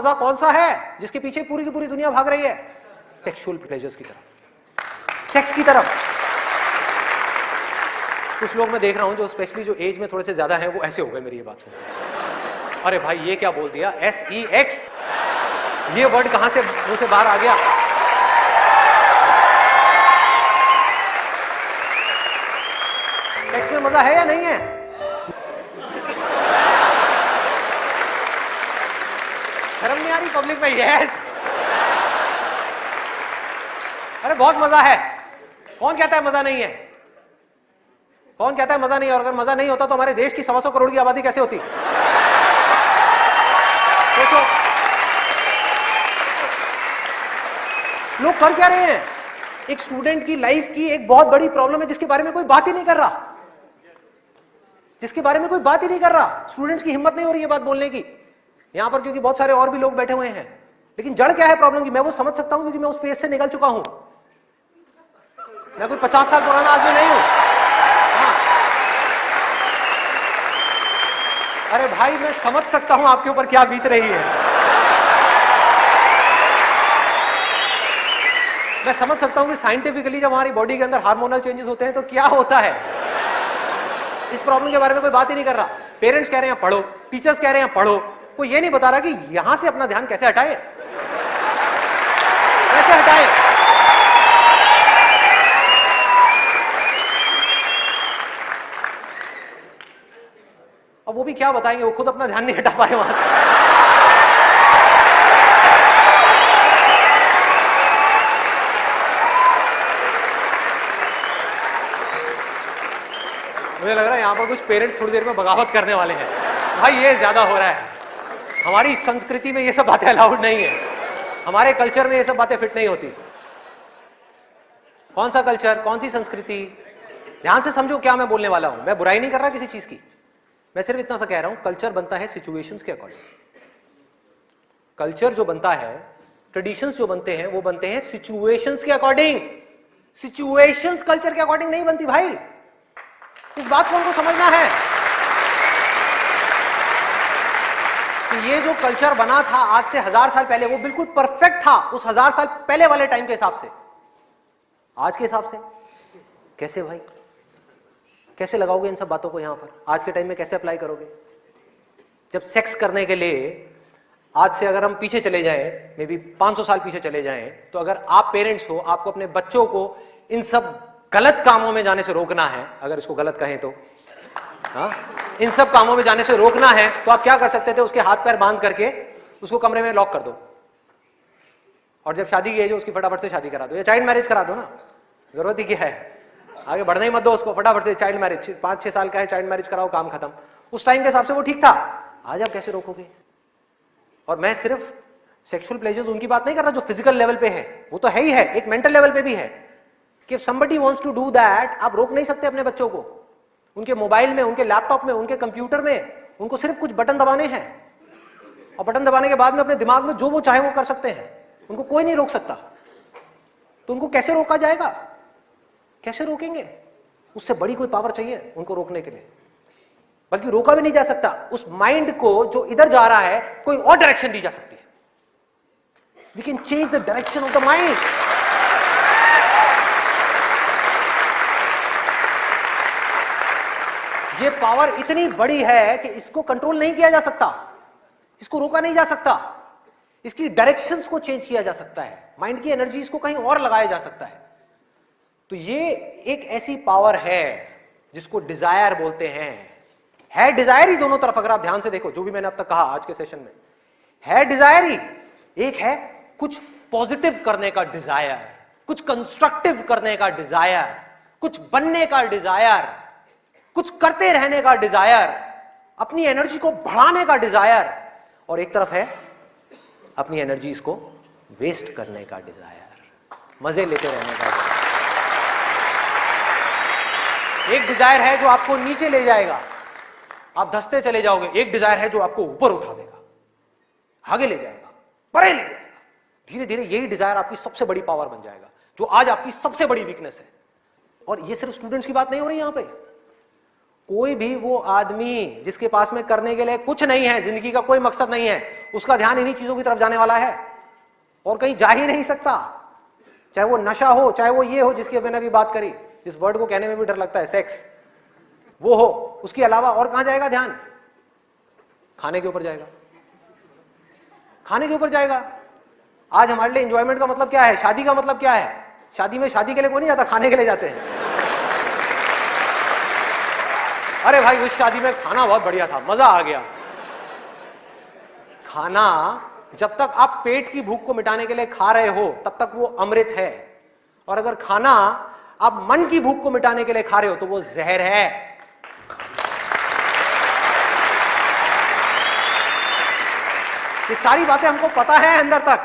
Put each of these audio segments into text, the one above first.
मजा कौन सा है जिसके पीछे पूरी की पूरी दुनिया भाग रही है? सेक्सुअल प्लेजर्स की तरफ, सेक्स की तरफ। कुछ लोग मैं देख रहा हूं जो स्पेशली जो एज में थोड़े से ज्यादा है वो ऐसे हो गए मेरी ये बात सुन। अरे भाई ये क्या बोल दिया, SEX, ये वर्ड कहां से मुंह से बाहर आ गया? सेक्स में मजा है या नहीं है? शर्म नहीं आ रही पब्लिक में? यस, अरे बहुत मजा है। कौन कहता है मजा नहीं है? कौन कहता है मजा नहीं है? और अगर मजा नहीं होता तो हमारे देश की 125 करोड़ की आबादी कैसे होती? सोचो, लोग कर क्या रहे हैं? एक स्टूडेंट की लाइफ की एक बहुत बड़ी प्रॉब्लम है जिसके बारे में कोई बात ही नहीं कर रहा, जिसके बारे में कोई बात ही नहीं कर रहा। स्टूडेंट्स की हिम्मत नहीं हो रही है बात बोलने की यहां पर, क्योंकि बहुत सारे और भी लोग बैठे हुए हैं। लेकिन जड़ क्या है प्रॉब्लम की, मैं वो समझ सकता हूं क्योंकि मैं उस फेज से निकल चुका हूं। मैं कोई 50 साल पुराना आदमी नहीं हूं। हाँ। अरे भाई मैं समझ सकता हूं आपके ऊपर क्या बीत रही है। मैं समझ सकता हूं कि साइंटिफिकली जब हमारी बॉडी के अंदर हार्मोनल चेंजेस होते हैं तो क्या होता है। इस प्रॉब्लम के बारे में कोई बात ही नहीं कर रहा। पेरेंट्स कह रहे हैं पढ़ो, टीचर्स कह रहे हैं पढ़ो, कोई ये नहीं बता रहा कि यहां से अपना ध्यान कैसे हटाए, कैसे हटाए। अब वो भी क्या बताएंगे, वो खुद अपना ध्यान नहीं हटा पाए वहां से। मुझे लग रहा है यहां पर कुछ पेरेंट्स थोड़ी देर में बगावत करने वाले हैं। भाई ये ज्यादा हो रहा है, हमारी संस्कृति में ये सब बातें अलाउड नहीं है, हमारे कल्चर में ये सब बातें फिट नहीं होती। कौन सा कल्चर, कौन सी संस्कृति? ध्यान से समझो क्या मैं बोलने वाला हूं। मैं बुराई नहीं कर रहा किसी चीज की, मैं सिर्फ इतना सा कह रहा हूं, कल्चर बनता है सिचुएशंस के अकॉर्डिंग। कल्चर जो बनता है, ट्रेडिशंस जो बनते हैं वो बनते हैं सिचुएशंस के अकॉर्डिंग। सिचुएशंस कल्चर के अकॉर्डिंग नहीं बनती भाई, इस बात को उनको समझना है कि ये जो कल्चर बना था आज से 1000 साल पहले वो बिल्कुल परफेक्ट था उस 1000 साल पहले वाले टाइम के हिसाब से। आज के हिसाब से कैसे भाई, कैसे लगाओगे इन सब बातों को यहां पर? आज के टाइम में कैसे अप्लाई करोगे? जब सेक्स करने के लिए आज से अगर हम पीछे चले जाएं, मे बी 500 साल पीछे चले जाएं, तो अगर आप पेरेंट्स हो, आपको अपने बच्चों को इन सब गलत कामों में जाने से रोकना है, अगर इसको गलत कहें तो, हाँ, इन सब कामों में जाने से रोकना है, तो आप क्या कर सकते थे? उसके हाथ पैर बांध करके उसको कमरे में लॉक कर दो, और जब शादी की एज हो उसकी फटाफट से शादी करा दो, या चाइल्ड मैरिज करा दो ना, जरूरत ही क्या है, आगे बढ़ने ही मत दो उसको, फटाफट से चाइल्ड मैरिज, 5-6 साल का है, चाइल्ड मैरिज कराओ, काम खत्म। उस टाइम के हिसाब से वो ठीक था, आज आप कैसे रोकोगे? और मैं सिर्फ सेक्सुअल प्लेजर्स उनकी बात नहीं कर रहा जो फिजिकल लेवल पे है, वो तो है ही है, एक मेंटल लेवल पे भी है कि somebody wants to do that, आप रोक नहीं सकते अपने बच्चों को। उनके मोबाइल में, उनके लैपटॉप में, उनके कंप्यूटर में उनको सिर्फ कुछ बटन दबाने हैं, और बटन दबाने के बाद में अपने दिमाग में जो वो चाहे वो कर सकते हैं, उनको कोई नहीं रोक सकता। तो उनको कैसे रोका जाएगा? कैसे रोकेंगे? उससे बड़ी कोई पावर चाहिए उनको रोकने के लिए, बल्कि रोका भी नहीं जा सकता। उस माइंड को जो इधर जा रहा है कोई और डायरेक्शन दी जा सकती है। We can change the direction of the mind. ये पावर इतनी बड़ी है कि इसको कंट्रोल नहीं किया जा सकता, इसको रोका नहीं जा सकता, इसकी डायरेक्शंस को चेंज किया जा सकता है, माइंड की एनर्जी इसको कहीं और लगाया जा सकता है। तो ये एक ऐसी पावर है जिसको डिजायर बोलते हैं। है डिजायर ही दोनों तरफ, अगर आप ध्यान से देखो जो भी मैंने अब तक कहा आज के सेशन में, है डिजायर ही। एक है कुछ पॉजिटिव करने का डिजायर, कुछ कंस्ट्रक्टिव करने का डिजायर, कुछ बनने का डिजायर, कुछ करते रहने का डिजायर, अपनी एनर्जी को बढ़ाने का डिजायर, और एक तरफ है अपनी एनर्जी को वेस्ट करने का डिजायर, मजे लेते रहने का डिजायर। एक डिजायर है जो आपको नीचे ले जाएगा, आप धंसते चले जाओगे। एक डिजायर है जो आपको ऊपर उठा देगा, आगे ले जाएगा, परे ले जाएगा। धीरे धीरे यही डिजायर आपकी सबसे बड़ी पावर बन जाएगा, जो आज आपकी सबसे बड़ी वीकनेस है। और ये सिर्फ स्टूडेंट्स की बात नहीं हो रही यहां पे, कोई भी वो आदमी जिसके पास में करने के लिए कुछ नहीं है, जिंदगी का कोई मकसद नहीं है, उसका ध्यान इन्हीं चीजों की तरफ जाने वाला है और कहीं जा ही नहीं सकता। चाहे वो नशा हो, चाहे वो ये हो जिसकी मैंने अभी बात करी, इस वर्ड को कहने में भी डर लगता है, सेक्स, वो हो, उसके अलावा और कहां जाएगा ध्यान? खाने के ऊपर जाएगा, खाने के ऊपर जाएगा। आज हमारे लिए एंजॉयमेंट का मतलब क्या है? शादी का मतलब क्या है? शादी में शादी के लिए कोई नहीं जाता, खाने के लिए जाते हैं। अरे भाई उस शादी में खाना बहुत बढ़िया था, मजा आ गया। खाना जब तक आप पेट की भूख को मिटाने के लिए खा रहे हो तब तक वो अमृत है, और अगर खाना आप मन की भूख को मिटाने के लिए खा रहे हो तो वो जहर है। ये सारी बातें हमको पता है अंदर तक,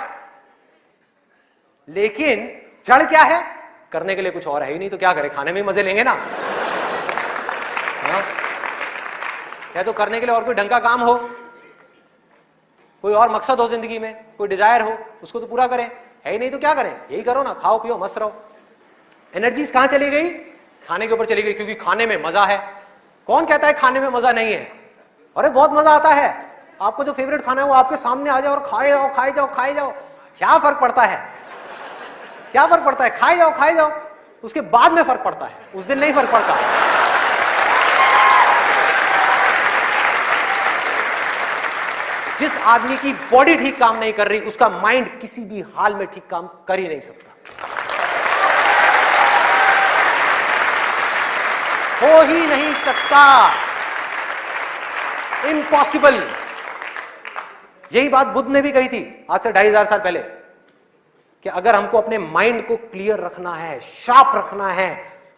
लेकिन जड़ क्या है? करने के लिए कुछ और है ही नहीं, तो क्या करें? खाने में ही मजे लेंगे ना। या तो करने के लिए और कोई ढंग का काम हो, कोई और मकसद हो जिंदगी में, कोई डिजायर हो, उसको तो पूरा करें। है ही नहीं तो क्या करें? यही करो ना, खाओ पियो मस्त रहो। एनर्जीज कहां चली गई? खाने के ऊपर चली गई, क्योंकि खाने में मजा है। कौन कहता है खाने में मजा नहीं है? अरे बहुत मजा आता है। आपको जो फेवरेट खाना है वो आपके सामने आ जाए और खाए जाओ खाए जाओ खाए जाओ, क्या फर्क पड़ता है? क्या फर्क पड़ता है? खाए जाओ, उसके बाद में फर्क पड़ता है, उस दिन नहीं फर्क पड़ता। जिस आदमी की बॉडी ठीक काम नहीं कर रही, उसका माइंड किसी भी हाल में ठीक काम कर ही नहीं सकता, हो ही नहीं सकता, इम्पॉसिबल। यही बात बुद्ध ने भी कही थी आज से 2500 साल पहले, कि अगर हमको अपने माइंड को क्लियर रखना है, शार्प रखना है,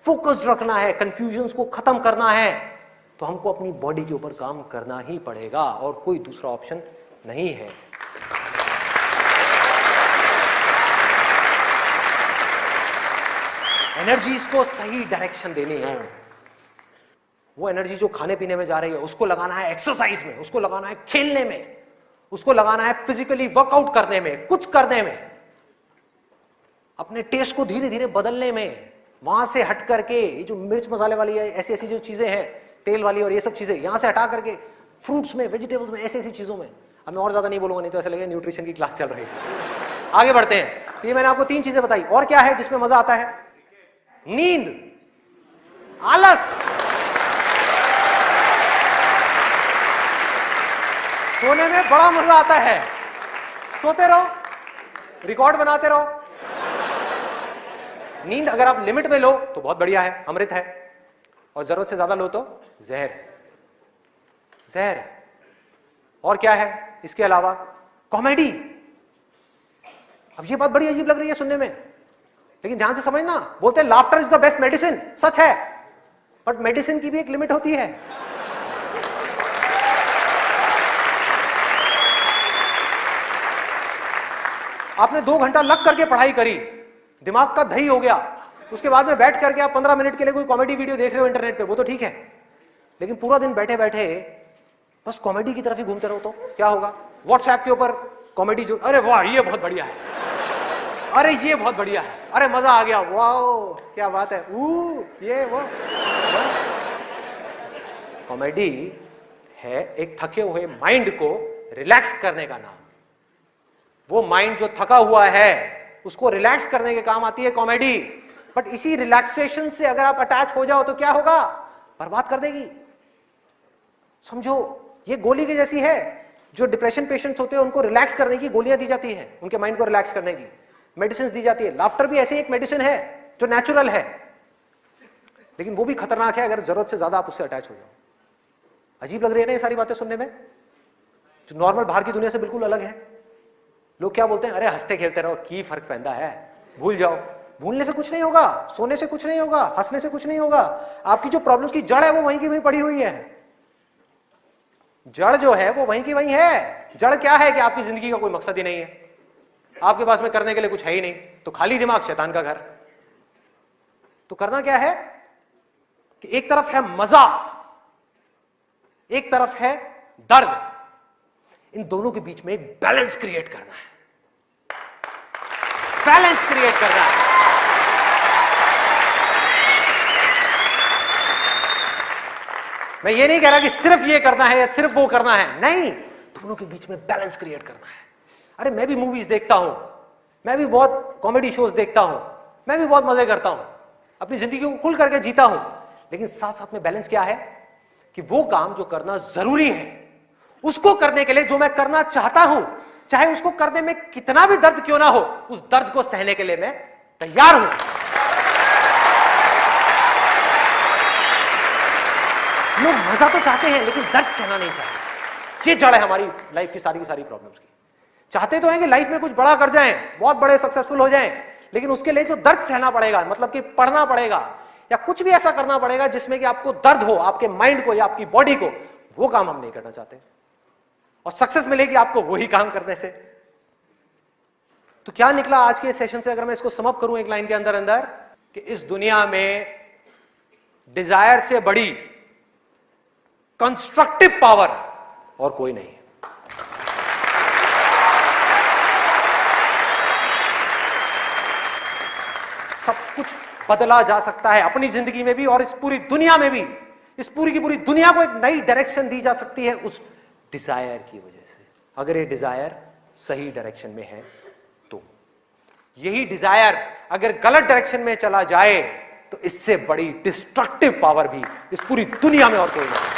फोकस्ड रखना है, कंफ्यूजन्स को खत्म करना है, तो हमको अपनी बॉडी के ऊपर काम करना ही पड़ेगा और कोई दूसरा ऑप्शन नहीं है। एनर्जीज को सही डायरेक्शन देनी है। वो एनर्जी जो खाने पीने में जा रही है उसको लगाना है एक्सरसाइज में, उसको लगाना है खेलने में, उसको लगाना है फिजिकली वर्कआउट करने में, कुछ करने में, अपने टेस्ट को धीरे धीरे बदलने में। वहां से हट करके ये जो मिर्च मसाले वाली है, ऐसी ऐसी जो चीजें हैं तेल वाली और ये सब चीजें, यहां से हटा करके फ्रूट्स में, वेजिटेबल्स में, ऐसी ऐसी चीजों में। अब मैं और ज्यादा नहीं बोलूंगा, नहीं तो ऐसा लगेगा न्यूट्रिशन की क्लास चल रही है। आगे बढ़ते हैं। तो ये मैंने आपको 3 चीजें बताई। और क्या है जिसमें मजा आता है? नींद, आलस, सोने में बड़ा मजा आता है। सोते रहो, रिकॉर्ड बनाते रहो। नींद अगर आप लिमिट में लो तो बहुत बढ़िया है, अमृत है, और जरूरत से ज्यादा लो तो जहर, जहर। और क्या है इसके अलावा? कॉमेडी। अब ये बात बड़ी अजीब लग रही है सुनने में, लेकिन ध्यान से समझना। बोलते हैं laughter is the best medicine, सच है, बट मेडिसिन की भी एक लिमिट होती है। आपने 2 घंटा लग करके पढ़ाई करी, दिमाग का दही हो गया, उसके बाद में बैठ करके आप 15 मिनट के लिए कोई कॉमेडी वीडियो देख रहे हो इंटरनेट पे, वो तो ठीक है, लेकिन पूरा दिन बैठे बैठे बस कॉमेडी की तरफ ही घूमते रहो तो क्या होगा? व्हाट्सएप के ऊपर कॉमेडी जो, अरे वाह ये बहुत बढ़िया है, अरे ये बहुत बढ़िया है, अरे मजा आ गया, वाह क्या बात है, ये वो। कॉमेडी है एक थके हुए माइंड को रिलैक्स करने का नाम। वो माइंड जो थका हुआ है उसको रिलैक्स करने के काम आती है कॉमेडी। बट इसी रिलैक्सेशन से अगर आप अटैच हो जाओ तो क्या होगा? बर्बाद कर देगी। समझो ये गोली की जैसी है। जो डिप्रेशन पेशेंट्स होते हैं उनको रिलैक्स करने की गोलियां दी जाती है, उनके माइंड को रिलैक्स करने की मेडिसिन दी जाती है। लाफ्टर भी ऐसे एक मेडिसिन है जो नेचुरल है, लेकिन वो भी खतरनाक है अगर जरूरत से ज्यादा आप उससे अटैच हो जाओ। अजीब लग रही है ना ये सारी बातें सुनने में, जो नॉर्मल बाहर की दुनिया से बिल्कुल अलग है। लोग क्या बोलते हैं? अरे हंसते खेलते रहो, की फर्क पैदा है, भूल जाओ। भूलने से कुछ नहीं होगा, सोने से कुछ नहीं होगा, हंसने से कुछ नहीं होगा। आपकी जो प्रॉब्लम्स की जड़ है वो वहीं की वहीं पड़ी हुई है। जड़ जो है वो वहीं की वहीं है। जड़ क्या है कि आपकी जिंदगी का कोई मकसद ही नहीं है, आपके पास में करने के लिए कुछ है ही नहीं, तो खाली दिमाग शैतान का घर। तो करना क्या है कि एक तरफ है मजा, एक तरफ है दर्द, इन दोनों के बीच में एक बैलेंस क्रिएट करना है। बैलेंस क्रिएट करना है। मैं ये नहीं कह रहा कि सिर्फ ये करना है या सिर्फ वो करना है, नहीं, दोनों के बीच में बैलेंस क्रिएट करना है। अरे मैं भी मूवीज देखता हूं, मैं भी बहुत कॉमेडी शोज देखता हूं, मैं भी बहुत मजे करता हूं, अपनी जिंदगी को खुल करके जीता हूं, लेकिन साथ साथ में बैलेंस क्या है कि वो काम जो करना जरूरी है, उसको करने के लिए जो मैं करना चाहता हूं, चाहे उसको करने में कितना भी दर्द क्यों ना हो, उस दर्द को सहने के लिए मैं तैयार हूं। लोग मजा तो चाहते हैं लेकिन दर्द सहना नहीं चाहते। ये जड़ है हमारी लाइफ की सारी प्रॉब्लम्स की। चाहते तो हैं कि लाइफ में कुछ बड़ा कर जाएं, बहुत बड़े सक्सेसफुल हो जाएं, लेकिन उसके लिए जो दर्द सहना पड़ेगा, मतलब कि पढ़ना पड़ेगा या कुछ भी ऐसा करना पड़ेगा जिसमें कि आपको दर्द हो, आपके माइंड को या आपकी बॉडी को, वो काम हम नहीं करना चाहते। और सक्सेस मिलेगी आपको वही काम करने से। तो क्या निकला आज के सेशन से, अगर मैं इसको समअप करूं एक लाइन के अंदर अंदर, कि इस दुनिया में डिजायर से बड़ी कंस्ट्रक्टिव पावर और कोई नहीं है। सब कुछ बदला जा सकता है अपनी जिंदगी में भी और इस पूरी दुनिया में भी। इस पूरी की पूरी दुनिया को एक नई डायरेक्शन दी जा सकती है उस डिजायर की वजह से, अगर ये डिजायर सही डायरेक्शन में है तो। यही डिजायर अगर गलत डायरेक्शन में चला जाए तो इससे बड़ी डिस्ट्रक्टिव पावर भी इस पूरी दुनिया में और कोई नहीं।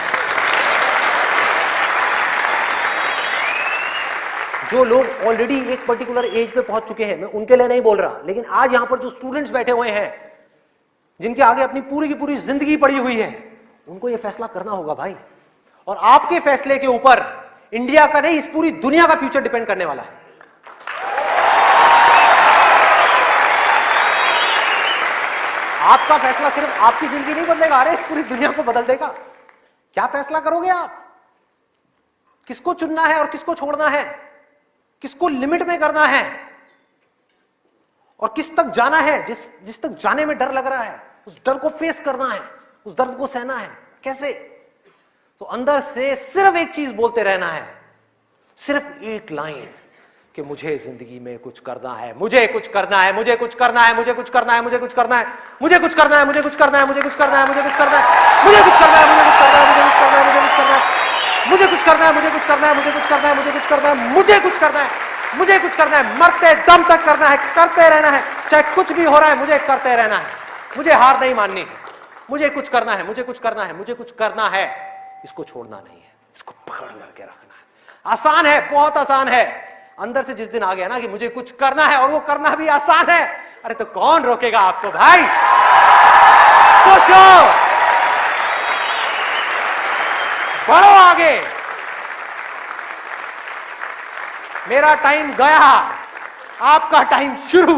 जो लोग ऑलरेडी एक पर्टिकुलर एज पे पहुंच चुके हैं, मैं उनके लिए नहीं बोल रहा, लेकिन आज यहां पर जो स्टूडेंट्स बैठे हुए हैं, जिनके आगे अपनी पूरी की पूरी जिंदगी पड़ी हुई है, उनको यह फैसला करना होगा भाई। और आपके फैसले के ऊपर इंडिया का नहीं, इस पूरी दुनिया का फ्यूचर डिपेंड करने वाला है। आपका फैसला सिर्फ आपकी जिंदगी नहीं बदलेगा, अरे इस पूरी दुनिया को बदल देगा। क्या फैसला करोगे आप? किसको चुनना है और किसको छोड़ना है, किसको लिमिट में करना है और किस तक जाना है। जिस तक जाने में डर लग रहा है, उस डर को फेस करना है, उस दर्द को सहना है। कैसे? तो अंदर से सिर्फ एक चीज बोलते रहना है, सिर्फ एक लाइन, कि मुझे जिंदगी में कुछ करना है, मुझे कुछ करना है, मुझे कुछ करना है, मुझे कुछ करना है, मुझे कुछ करना है, मुझे कुछ करना है, मुझे कुछ करना है, मुझे कुछ करना है, मुझे कुछ करना है, मुझे कुछ करना है, मुझे कुछ करना है, मुझे कुछ करना है, मुझे कुछ करना है, मुझे कुछ करना है, मुझे कुछ करना है, मुझे कुछ करना है, मुझे कुछ करना है, मुझे कुछ करना है, मुझे कुछ करना है, मरते दम तक करना है, करते रहना है, चाहे कुछ भी हो रहा है, मुझे करते रहना है, मुझे हार नहीं माननी, मुझे कुछ करना है, मुझे कुछ करना है, मुझे कुछ करना है। इसको छोड़ना नहीं है, इसको पकड़ करके रखना है। आसान है, बहुत आसान है। अंदर से जिस दिन आ गया ना कि मुझे कुछ करना है और वो करना भी आसान है, अरे तो कौन रोकेगा आपको भाई? सोचो, बढ़ो आगे। मेरा टाइम गया, आपका टाइम शुरू।